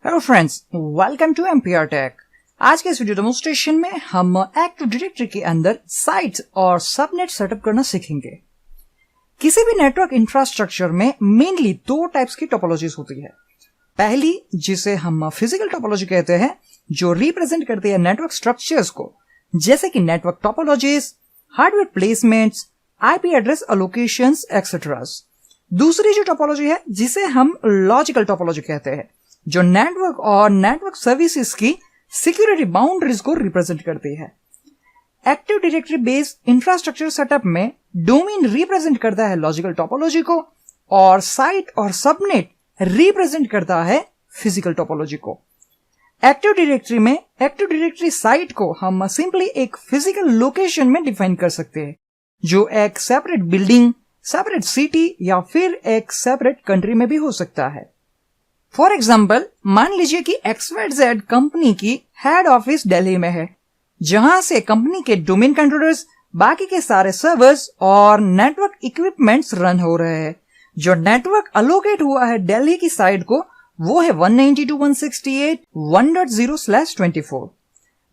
Hello friends, welcome to MPR tech. आज के इस वीडियो डेमोन्स्ट्रेशन में हम एक्टिव डायरेक्टरी के अंदर साइट्स और सबनेट सेटअप करना सीखेंगे। किसी भी नेटवर्क इंफ्रास्ट्रक्चर में मेनली दो टाइप्स की टोपोलॉजीज होती है। पहली, जिसे हम फिजिकल टोपोलॉजी कहते हैं, जो रिप्रेजेंट करती है नेटवर्क स्ट्रक्चर्स को, जैसे कि network topologies, hardware placements, IP address allocations etcetera. दूसरी जो टोपोलॉजी है, जिसे हम लॉजिकल टोपोलॉजी कहते हैं, जो नेटवर्क और नेटवर्क सर्विसेज की सिक्योरिटी बाउंड्रीज को रिप्रेजेंट करती है। Active directory based infrastructure setup में डोमेन रिप्रेजेंट करता है लॉजिकल टोपोलॉजी को और साइट और सबनेट रिप्रेजेंट करता है फिजिकल टोपोलॉजी को। एक्टिव डायरेक्टरी में एक्टिव डायरेक्टरी साइट को हम सिंपली एक फिजिकल लोकेशन में डिफाइन कर सकते हैं, जो एक सेपरेट बिल्डिंग, सेपरेट सिटी या फिर एक सेपरेट कंट्री में भी हो सकता है। फॉर एग्जाम्पल, मान लीजिए कि XYZ कंपनी की हेड ऑफिस दिल्ली में है, जहां से कंपनी के डोमेन कंट्रोलर्स, बाकी के सारे सर्वर्स और नेटवर्क इक्विपमेंट्स रन हो रहे हैं। जो नेटवर्क अलोकेट हुआ है दिल्ली की साइड को, वो है 192.168.1.0/24।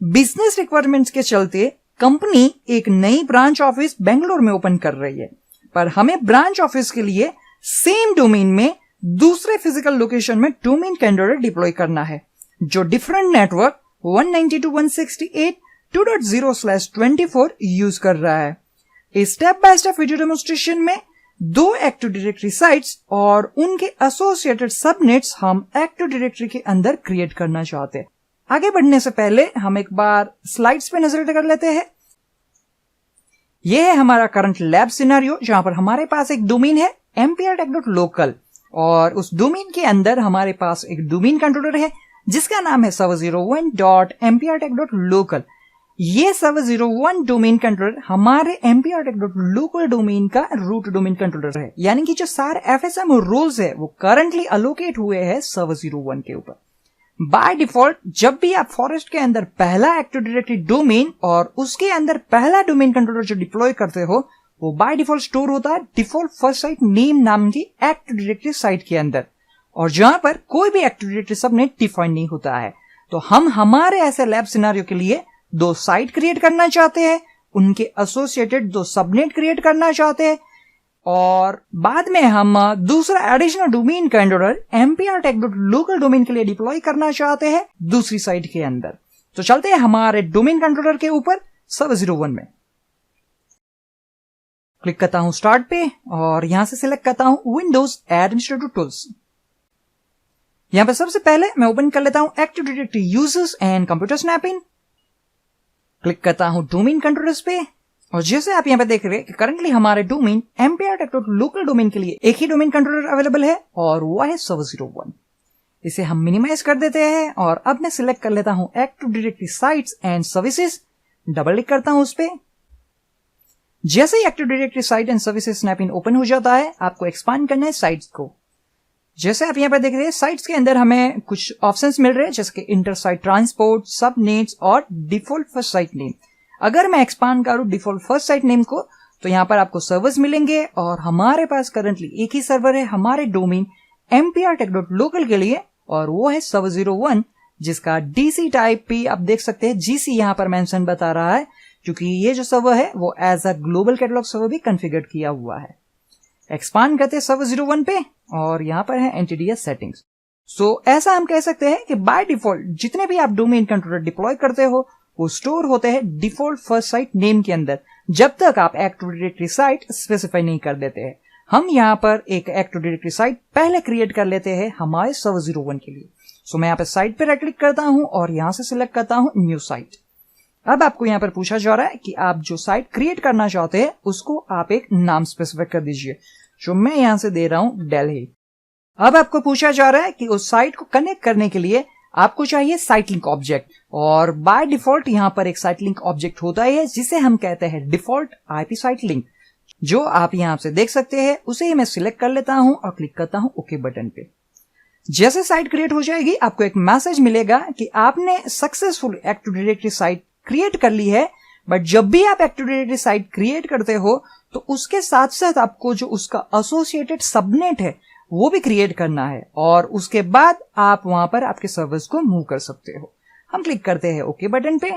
बिजनेस रिक्वायरमेंट्स के चलते कंपनी एक नई ब्रांच ऑफिस बेंगलोर में ओपन कर रही है, पर हमें ब्रांच ऑफिस के लिए सेम डोमेन में दूसरे फिजिकल लोकेशन में डोमेन कंट्रोलर डिप्लॉय करना है, जो डिफरेंट नेटवर्क 192.168.2.0/24 यूज कर रहा है। इस step by step video demonstration में दो एक्टिव डायरेक्टरी साइट्स और उनके एसोसिएटेड सबनेट्स हम एक्टिव डायरेक्टरी के अंदर क्रिएट करना चाहते हैं। आगे बढ़ने से पहले हम एक बार स्लाइड्स पे नजर कर लेते हैं। यह है हमारा करंट लैब सिनेरियो, जहां पर हमारे पास एक डोमेन है mprtech.local और उस डोमेन के अंदर हमारे पास एक डोमेन कंट्रोलर है जिसका नाम है server01.mprtech.local। ये server01 डोमेन कंट्रोलर हमारे mprtech.local डोमेन का रूट डोमेन कंट्रोलर है, यानी कि जो सारे FSM रोल्स है वो करंटली अलोकेट हुए हैं server01 के ऊपर। बाय डिफॉल्ट जब भी आप फॉरेस्ट के अंदर पहला एक्टिव डायरेक्टरी डोमेन और उसके अंदर पहला डोमेन कंट्रोलर जो डिप्लॉय करते हो, वो बाय डिफॉल्ट स्टोर होता है डिफॉल्ट फर्स्ट साइट नेम नाम की एक्टिव डायरेक्टरी साइट के अंदर, और जहां पर कोई भी एक्टिव डायरेक्टरी सबनेट डिफाइन नहीं होता है। तो हम हमारे ऐसे लैब सिनेरियो के लिए दो साइट क्रिएट करना चाहते हैं, उनके एसोसिएटेड दो सबनेट क्रिएट करना चाहते हैं, और बाद में हम दूसरा additional domain controller mprtech.local domain के लिए डिप्लॉय करना चाहते हैं दूसरी साइट के अंदर। तो चलते हैं हमारे डोमेन कंट्रोलर के ऊपर server01 में। क्लिक करता हूं स्टार्ट पे और यहां से सिलेक्ट करता हूं विंडोज एडमिनिस्ट्रेटिव टूल्स। यहां पे सबसे पहले मैं ओपन कर लेता हूं active directory users and computer snapping. Click करता हूं डोमेन कंट्रोलर्स पे, और जैसे आप यहां पे देख रहे हैं कि करंटली हमारे डोमेन mprtech.local डोमेन के लिए एक ही डोमेन कंट्रोलर अवेलेबल है और वो है server01। इसे हम मिनिमाइज कर देते हैं और अब मैं सिलेक्ट कर लेता हूं active directory sites and services. Double click करता हूं उस पे। जैसे ही active directory site and services snapping open हो जाता है, आपको एक्सपांड करना है साइट्स को। जैसे आप यहां पर देख रहे हैं, साइट्स के अंदर हमें कुछ ऑप्शंस मिल रहे हैं, जैसे कि इंटर साइट ट्रांसपोर्ट, सबनेट्स और डिफॉल्ट फर्स्ट साइट नेम। अगर मैं एक्सपांड करूं डिफॉल्ट फर्स्ट साइट नेम को, तो यहां पर आपको सर्वर्स मिलेंगे और हमारे पास करंटली एक ही सर्वर है हमारे डोमेन mprtech.local के लिए, और वो है server01, जिसका DC टाइप भी आप देख सकते हैं GC यहां पर मेंशन बता रहा है, क्योंकि ये जो सर्वर है वो as a global catalog server भी कॉन्फ़िगर किया हुआ है। एक्सपांड करते हैं server01 पे और यहां पर है एंटिटीएस सेटिंग्स। सो ऐसा हम कह सकते हैं कि बाय डिफॉल्ट जितने भी आप डोमेन कंट्रोलर डिप्लॉय करते हो वो स्टोर होते हैं डिफॉल्ट फर्स्ट साइट नेम के अंदर, जब तक आप एक्टिव डायरेक्टरी साइट स्पेसिफाई नहीं कर देते हैं। हम यहां पर एक एक्टिव डायरेक्टरी साइट पहले क्रिएट कर लेते हैं हमारे server01 के लिए। सो मैं यहां पर साइट पे राइट क्लिक करता हूं और यहां से सिलेक्ट करता हूं न्यू साइट। अब आपको यहां पर पूछा जा रहा है कि आप जो साइट क्रिएट करना चाहते हैं उसको आप एक नाम स्पेसिफाई कर दीजिए, जो मैं यहां से दे रहा हूं दिल्ली। अब आपको पूछा जा रहा है कि उस साइट को कनेक्ट करने के लिए आपको चाहिए साइट लिंक ऑब्जेक्ट, और बाय डिफॉल्ट यहां पर एक साइट लिंक ऑब्जेक्ट होता है जिसे हम कहते हैं डिफॉल्ट आईपी साइट लिंक, जो आप यहां से देख सकते हैं। उसे ही मैं सिलेक्ट कर लेता हूं और क्लिक करता हूं ओके बटन पे। जैसे साइट क्रिएट हो जाएगी, आपको एक मैसेज मिलेगा कि आपने successful active directory site create कर ली है। बट जब भी आप एक्टिव डायरेक्टरी साइट क्रिएट करते हो, तो उसके साथ साथ आपको जो उसका एसोसिएटेड सबनेट है वो भी क्रिएट करना है और उसके बाद आप वहां पर आपके सर्वर्स को मूव कर सकते हो। हम क्लिक करते हैं ओके बटन पे।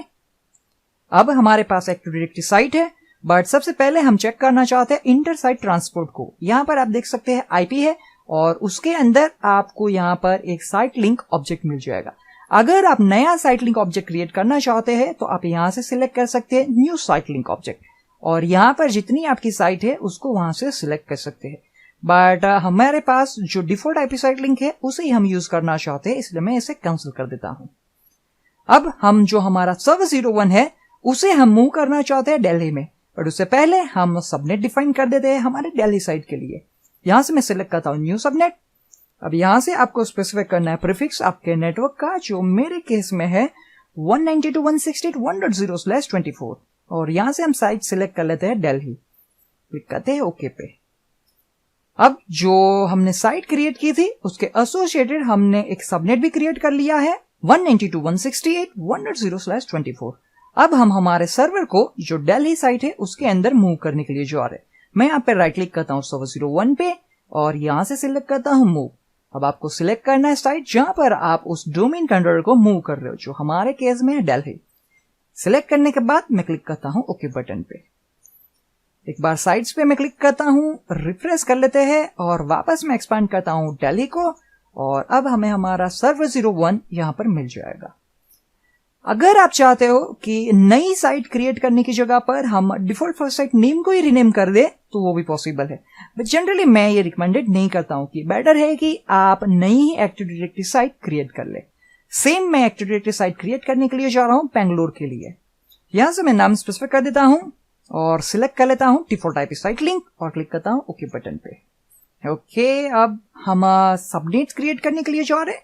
अब हमारे पास एक्टिव डायरेक्टरी साइट है, बट सबसे पहले हम चेक करना चाहते हैं इंटर साइट ट्रांसपोर्ट को। यहां पर आप देख सकते हैं आईपी है और उसके अंदर आपको यहां पर एक साइट लिंक ऑब्जेक्ट मिल जाएगा। अगर आप नया साइट लिंक ऑब्जेक्ट क्रिएट करना चाहते हैं तो आप यहां से सिलेक्ट कर सकते हैं न्यू साइट लिंक ऑब्जेक्ट और यहां पर जितनी आपकी साइट है उसको वहां से सिलेक्ट कर सकते हैं। बट हमारे पास जो डिफॉल्ट आईपी साइट लिंक है उसे ही हम यूज करना चाहते हैं, इसलिए मैं इसे कैंसिल कर देता हूं। अब हम जो हमारा सर्वर 01 है उसे हम मूव करना चाहते हैं दिल्ली में, बट उससे पहले हम सबनेट डिफाइन कर देते हैं हमारे दिल्ली साइट के लिए। यहां से मैं सिलेक्ट करता हूं न्यू सबनेट। अब यहां से आपको स्पेसिफाई करना है प्रीफिक्स आपके नेटवर्क का, जो मेरे केस में है 192.168.1.0/24 और यहां से हम साइट सिलेक्ट कर लेते हैं दिल्ली। क्लिक करते हैं ओके पे। अब जो हमने साइट क्रिएट की थी उसके एसोसिएटेड हमने एक सबनेट भी क्रिएट कर लिया है 192.168.1.0/24। अब हम हमारे सर्वर को जो दिल्ली साइट है उसके अंदर मूव करने के लिए जा रहे हैं। मैं यहाँ पे राइट क्लिक करता हूँ सर्वर 01 पे और यहां से सिलेक्ट करता हूँ मूव। अब आपको सिलेक्ट करना है साइट जहां पर आप उस डोमेन कंट्रोलर को मूव कर रहे हो, जो हमारे केस में है दिल्ली। सिलेक्ट करने के बाद मैं क्लिक करता हूँ ओके बटन पे। एक बार साइट्स पे मैं क्लिक करता हूं, रिफ्रेश कर लेते हैं और वापस मैं एक्सपांड करता हूं दिल्ली को और अब हमें हमारा सर्वर 01 यहां पर मिल जाएगा। अगर आप चाहते हो कि नई साइट क्रिएट करने की जगह पर हम डिफॉल्ट फर्स्ट साइट नेम को ही रीनेम कर दे तो वो भी पॉसिबल है, बट जनरली मैं ये रिकमेंडेड नहीं करता हूं कि बेटर है कि आप नई ही एक्टिव डायरेक्टरी साइट क्रिएट कर ले। सेम मैं एक्टिव डायरेक्टरी साइट क्रिएट करने के लिए जा रहा हूं बेंगलोर के लिए। यहां से मैं नाम स्पेसिफाई कर देता हूं और सिलेक्ट कर लेता हूं डिफॉल्ट आईपी साइट लिंक और क्लिक करता हूं ओके बटन पे। ओके, अब हम सबनेट क्रिएट करने के लिए जा रहे हैं।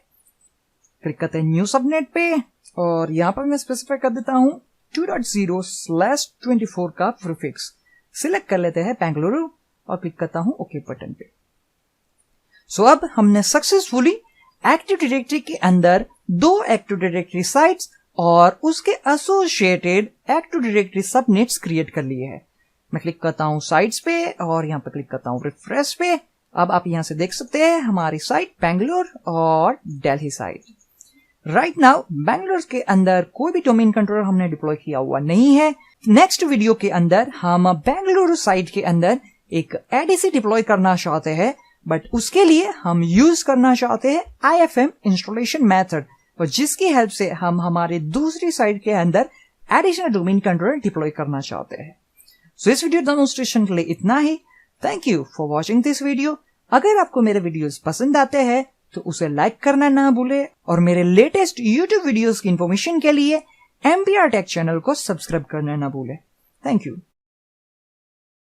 क्लिक करते हैं न्यू सबनेट पे और यहां पर मैं स्पेसिफाई कर देता हूं 2.0/24 का प्रीफिक्स। सिलेक्ट कर लेते हैं बेंगलुरु और क्लिक करता हूं ओके बटन पे। सो अब हमने सक्सेसफुली एक्टिव डायरेक्टरी के अंदर 2 एक्टिव डायरेक्टरी साइट्स और उसके associated active directory subnets create कर लिए हैं। मैं क्लिक करता हूं साइट्स पे और यहां पर क्लिक करता हूं रिफ्रेश पे। अब आप यहां से देख सकते हैं हमारी साइट बेंगलोर और Delhi site. Right now Bangalore के अंदर कोई भी डोमेन कंट्रोलर हमने डिप्लॉय किया हुआ नहीं है। नेक्स्ट वीडियो के अंदर हम बेंगलुरु साइट के अंदर एक एडीसी डिप्लॉय करना चाहते हैं, बट उसके लिए हम यूज करना चाहते हैं IFM इंस्टॉलेशन मेथड, और जिसकी हेल्प से हम हमारे दूसरी साइट के अंदर एडिशनल डोमेन कंट्रोलर डिप्लॉय करना चाहते हैं। सो इस वीडियो डेमोन्स्ट्रेशन के लिए इतना ही। Thank you for watching this video. अगर आपको मेरे वीडियोस पसंद आते हैं तो उसे लाइक करना ना भूले और मेरे लेटेस्ट यूट्यूब वीडियोस की इंफॉर्मेशन के लिए MBR टेक चैनल को सब्सक्राइब करना ना भूले। Thank you.